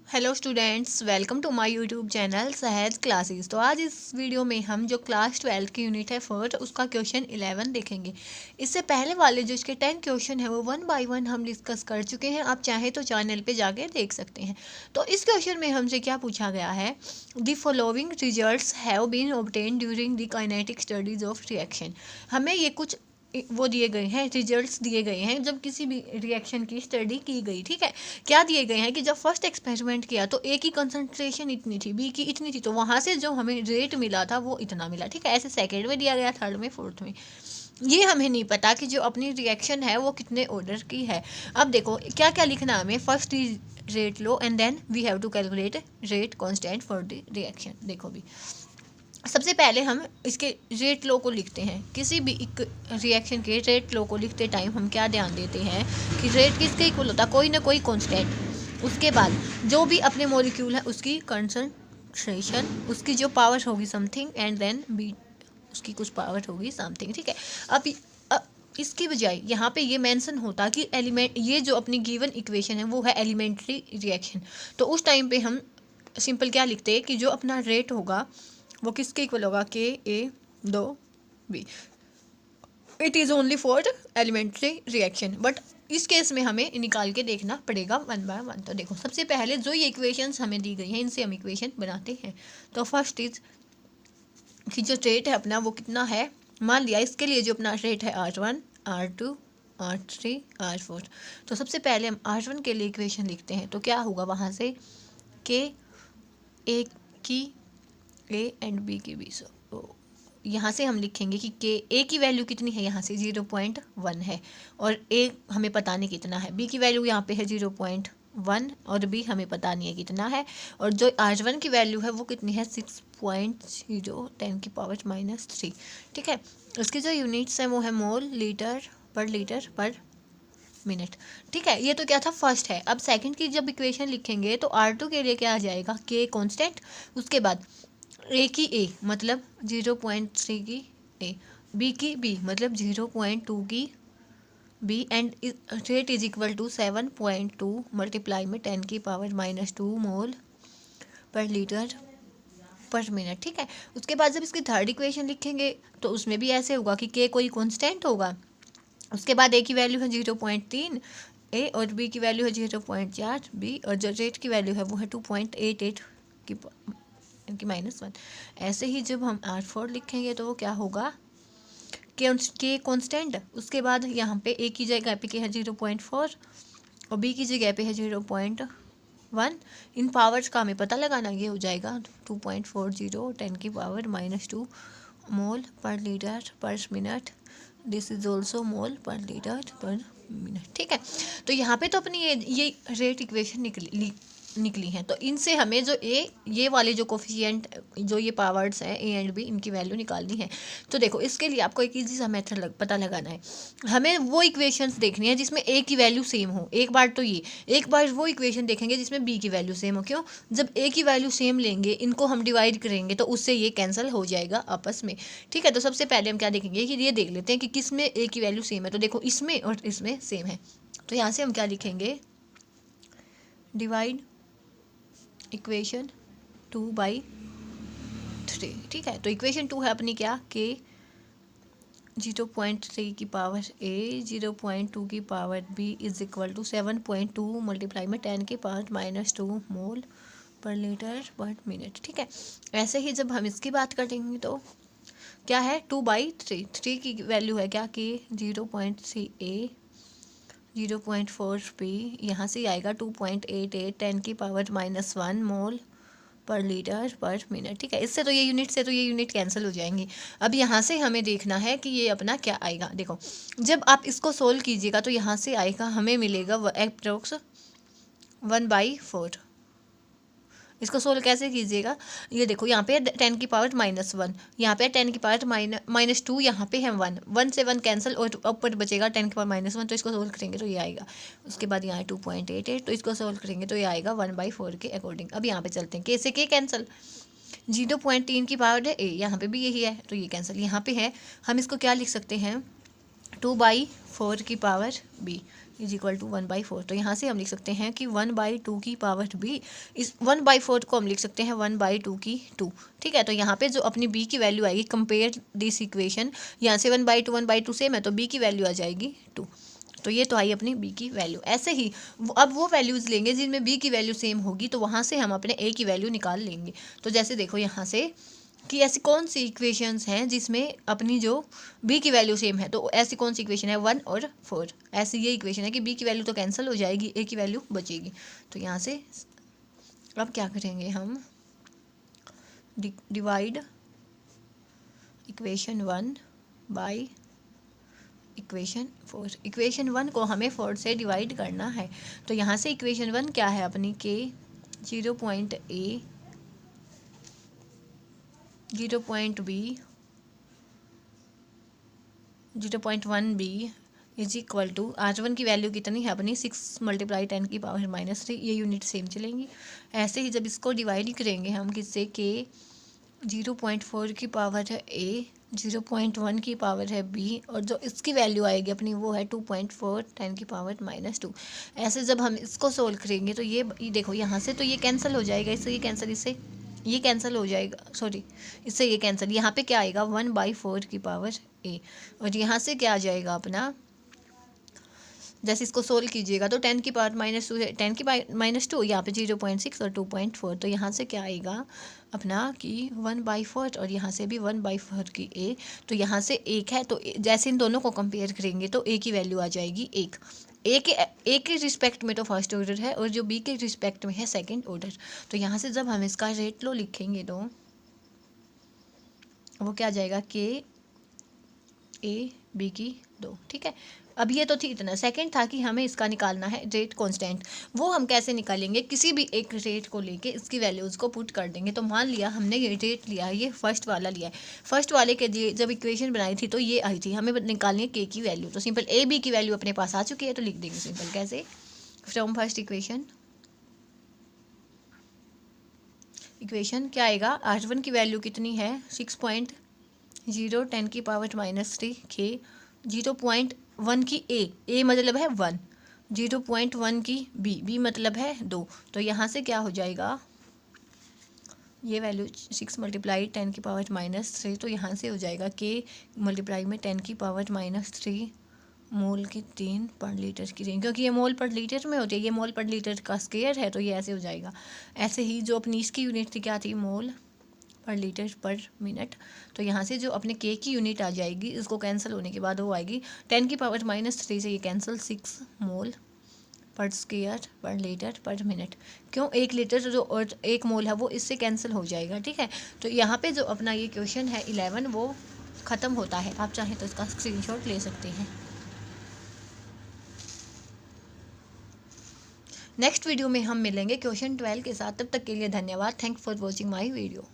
Hello students, welcome to my YouTube channel Sahaj classes. तो आज इस वीडियो में हम जो क्लास 12 की यूनिट है फर्स्ट, उसका क्वेश्चन 11 देखेंगे। इससे पहले वाले जो इसके 10 क्वेश्चन है वो 1 बाय 1 हम डिस्कस कर चुके हैं। आप चाहे तो चैनल पे जाके देख सकते हैं। तो इस क्वेश्चन में हमसे क्या पूछा गया है, the following results have been obtain during the kinetic studies of reaction. हमें ये कुछ वो दिए गए हैं, रिजल्ट्स दिए गए हैं जब किसी भी रिएक्शन की स्टडी की गई। ठीक है, क्या दिए गए हैं कि जब फर्स्ट एक्सपेरिमेंट किया तो ए की कंसंट्रेशन इतनी थी, बी की इतनी थी, तो वहाँ से जो हमें रेट मिला था वो इतना मिला। ठीक है, ऐसे सेकेंड में दिया गया, थर्ड में, फोर्थ में। ये हमें नहीं पता कि जो अपनी रिएक्शन है वो कितने ऑर्डर की है। अब देखो क्या क्या लिखना है हमें, first is rate law and then we have to calculate rate constant for the reaction. देखो भी, सबसे पहले हम इसके रेट लो को लिखते हैं। किसी भी एक रिएक्शन के रेट लो को लिखते टाइम हम क्या ध्यान देते हैं कि रेट किसके इक्वल होता है, कोई ना कोई कांस्टेंट। उसके बाद जो भी अपने मॉलिक्यूल है उसकी कंसंट्रेशन, उसकी जो पावर होगी समथिंग, एंड देन बी उसकी कुछ पावर होगी समथिंग। ठीक है, अब इसकी बजाय यहाँ पे ये मेंशन होता कि एलिमेंट, ये जो अपनी गिवन इक्वेशन है वो है एलिमेंट्री रिएक्शन। तो उस टाइम पे हम सिंपल क्या लिखते हैं कि जो अपना रेट होगा वो किसके इक्वल होगा, के ए दो B. It is only for elementary reaction, but इस केस में हमें निकाल के देखना पड़ेगा 1 बाय 1। तो देखो सबसे पहले जो ये इक्वेशंस हमें दी गई हैं इनसे हम इक्वेशन बनाते हैं। तो फर्स्ट इज कि जो रेट है अपना वो कितना है, मान लिया इसके लिए जो अपना रेट है R1, R2, R3, R4। तो सबसे पहले हम R1 के लिए इक्वेशन लिखते हैं। तो क्या होगा वहाँ से, के ए की ए एंड बी की बी। सो यहाँ से हम लिखेंगे कि के ए की वैल्यू कितनी है, यहाँ से 0.1 है, और ए हमें पता नहीं कितना है। बी की वैल्यू यहाँ पे है 0.1 और बी हमें पता नहीं है कितना है। और जो R1 की वैल्यू है वो कितनी है, 6.0 10 की पावर -3। ठीक है, उसकी जो यूनिट्स हैं वो है मोल, लीटर पर मिनट। ठीक है, ये तो क्या था, फर्स्ट है। अब सेकंड की जब इक्वेशन लिखेंगे तो R2 के लिए क्या आ जाएगा, के कांस्टेंट, उसके बाद ए की ए मतलब 0.3 की ए, बी की बी मतलब 0.2 की B, and rate is equal to 7.2 multiply में 10 की पावर -2 मोल पर लीटर पर मिनट। ठीक है, उसके बाद जब इसकी थर्ड इक्वेशन लिखेंगे तो उसमें भी ऐसे होगा कि के कोई कांस्टेंट होगा, उसके बाद ए की वैल्यू है 0.3 ए और बी की वैल्यू है 0.4 बी, और जो रेट की वैल्यू है वो है 2.88 की -1। ऐसे ही जब हम R4 लिखेंगे तो वो क्या होगा, के कांस्टेंट, उसके बाद यहाँ पे ए की जगह पे है 0.4 और बी की जगह पे है 0.1। इन पावर्स का हमें पता लगाना, ये हो जाएगा 2.40 10 की power -2 mole per litre per minute. This is also mole per litre per minute. ठीक है, तो यहाँ पे तो अपनी ये रेट इक्वेशन निकली हैं। तो इनसे हमें जो ये वाले जो कोफिशिएंट, जो ये पावर्स हैं ए एंड बी, इनकी वैल्यू निकालनी है। तो देखो इसके लिए आपको एक ईजी सा मेथड पता लगाना है। हमें वो इक्वेशंस देखनी है जिसमें ए की वैल्यू सेम हो। एक बार तो ये, एक बार वो इक्वेशन देखेंगे जिसमें बी की वैल्यू सेम हो। क्यों, जब ए की वैल्यू सेम लेंगे, इनको हम डिवाइड करेंगे तो उससे ये कैंसिल हो जाएगा आपस में। ठीक है, तो सबसे पहले हम क्या देखेंगे कि ये देख लेते हैं कि किस में ए की वैल्यू सेम है। तो देखो इसमें और इसमें सेम है, तो यहाँ से हम क्या लिखेंगे, डिवाइड इक्वेशन 2/3। ठीक है, तो इक्वेशन 2 है अपनी क्या, के 0.3 की पावर ए 0.2 की power B is equal to 7.2 multiply में 10 की पावर -2 मोल पर लीटर पर मिनट। ठीक है, ऐसे ही जब हम इसकी बात करेंगे तो क्या है, 2/3, 3 की वैल्यू है क्या, कि 0.3 ए 0.4 बी, यहाँ से आएगा 2.88 10 की पावर -1 मोल पर लीटर पर मिनट। ठीक है, इससे तो ये यूनिट से तो ये यूनिट कैंसिल हो जाएंगी। अब यहाँ से हमें देखना है कि ये अपना क्या आएगा। देखो जब आप इसको सोल्व कीजिएगा तो यहाँ से आएगा, हमें मिलेगा अप्रोक्स 1/4। इसको सोल्व कैसे कीजिएगा, ये देखो यहाँ पे 10 की पावर -1, यहाँ पे 10 की पावर -2, यहाँ पे है 1 से 1 कैंसिल और ऊपर बचेगा 10 की पावर -1। तो इसको सोल्व करेंगे तो ये आएगा। उसके बाद यहाँ 2.88, तो इसको सोल्व करेंगे तो ये आएगा 1/4 के अकॉर्डिंग। अब यहाँ पे चलते हैं, कैसे के कैंसिल, 0.3 की पावर है ए, यहाँ पे भी यही है तो ये कैंसिल। यहाँ पे है, हम इसको क्या लिख सकते हैं, 2/4 की power B. Is equal to 1/4। तो यहाँ से हम लिख सकते हैं कि 1/2 की पावर b, इस 1/4 को हम लिख सकते हैं 1/2 की 2। ठीक है, तो यहाँ पे जो अपनी b की वैल्यू आएगी, कंपेयर दिस इक्वेशन, यहाँ से 1/2 सेम है तो b की वैल्यू आ जाएगी 2। तो ये तो आई अपनी b की वैल्यू। ऐसे ही अब वो वैल्यूज़ लेंगे जिनमें b की वैल्यू सेम होगी, तो वहाँ से हम अपने a की वैल्यू निकाल लेंगे। तो जैसे देखो यहाँ से कि ऐसी कौन सी इक्वेशंस हैं जिसमें अपनी जो b की वैल्यू सेम है, तो ऐसी कौन सी इक्वेशन है 1 और 4। ऐसी ये इक्वेशन है कि b की वैल्यू तो कैंसिल हो जाएगी, a की वैल्यू बचेगी। तो यहाँ से अब क्या करेंगे हम, divide equation 1 by equation 4। Equation 1 को हमें 4 से डिवाइड करना है। तो यहाँ से इक्वेशन 1 क्या है अपनी, के 0.1 b is equal to R1 की वैल्यू कितनी है अपनी 6 × 10⁻³ ये यूनिट सेम चलेंगी। ऐसे ही जब इसको डिवाइड करेंगे हम किससे, के 0.4 की पावर है a, 0.1 की पावर है b, और जो इसकी वैल्यू आएगी अपनी वो है 2.4 10⁻²। ऐसे जब हम इसको सोल्व करेंगे तो ये देखो यहाँ से तो ये कैंसिल हो जाएगा, इससे ये कैंसिल, इससे ये कैंसिल हो जाएगा, सॉरी इससे ये कैंसिल। यहाँ पे क्या आएगा 1/4 की पावर a, और यहाँ से क्या आ जाएगा अपना, जैसे इसको सोल्व कीजिएगा तो 10 की पावर -2 है, 10 की -2, यहाँ पे 0.6 और 2.4। तो यहाँ से क्या आएगा अपना कि 1/4, और यहाँ से भी 1/4 की a। तो यहाँ से 1 है, तो जैसे इन दोनों को कंपेयर करेंगे तो a की वैल्यू आ जाएगी 1। ए के रिस्पेक्ट में तो फर्स्ट ऑर्डर है और जो b के रिस्पेक्ट में है सेकंड ऑर्डर। तो यहाँ से जब हम इसका रेट लो लिखेंगे तो वो क्या आ जाएगा, के a b की 2। ठीक है, अब ये तो थी इतना। सेकंड था कि हमें इसका निकालना है रेट कांस्टेंट। वो हम कैसे निकालेंगे, किसी भी एक रेट को लेके इसकी वैल्यूज़ को पुट कर देंगे। तो मान लिया हमने ये रेट लिया है, ये फर्स्ट वाला लिया है, फर्स्ट वाले के लिए जब इक्वेशन बनाई थी तो ये आई थी, हमें निकालनी है के की वैल्यू। तो सिंपल ए बी की वैल्यू अपने पास आ चुकी है, तो लिख देंगे सिंपल कैसे, फ्रॉम फर्स्ट इक्वेशन क्या आएगा, R1 की वैल्यू कितनी है 6.0 10⁻³ के, 0.1 की a मतलब है 1, 0.1 की b मतलब है 2। तो यहाँ से क्या हो जाएगा, ये वैल्यू 6 × 10⁻³ तो यहाँ से हो जाएगा k मल्टीप्लाई में 10⁻³ मोल की 3 पर लीटर की रेंज, क्योंकि ये मोल पर लीटर में होती है, ये मोल पर लीटर का स्क्वायर है, तो ये ऐसे हो जाएगा। ऐसे ही जो अपनी इसकी यूनिट थी क्या थी, मोल पर लीटर पर मिनट। तो यहाँ से जो अपने के की यूनिट आ जाएगी, इसको कैंसिल होने के बाद वो आएगी 10⁻³ से ये कैंसिल 6 मोल पर स्क्वायर पर लीटर पर मिनट। क्यों, 1 लीटर जो और 1 मोल है वो इससे कैंसिल हो जाएगा। ठीक है, तो यहाँ पे जो अपना ये क्वेश्चन है 11 वो ख़त्म होता है। आप चाहें तो इसका स्क्रीनशॉट ले सकते हैं। नेक्स्ट वीडियो में हम मिलेंगे क्वेश्चन 12 के साथ। तब तक के लिए धन्यवाद। Thanks for watching my video.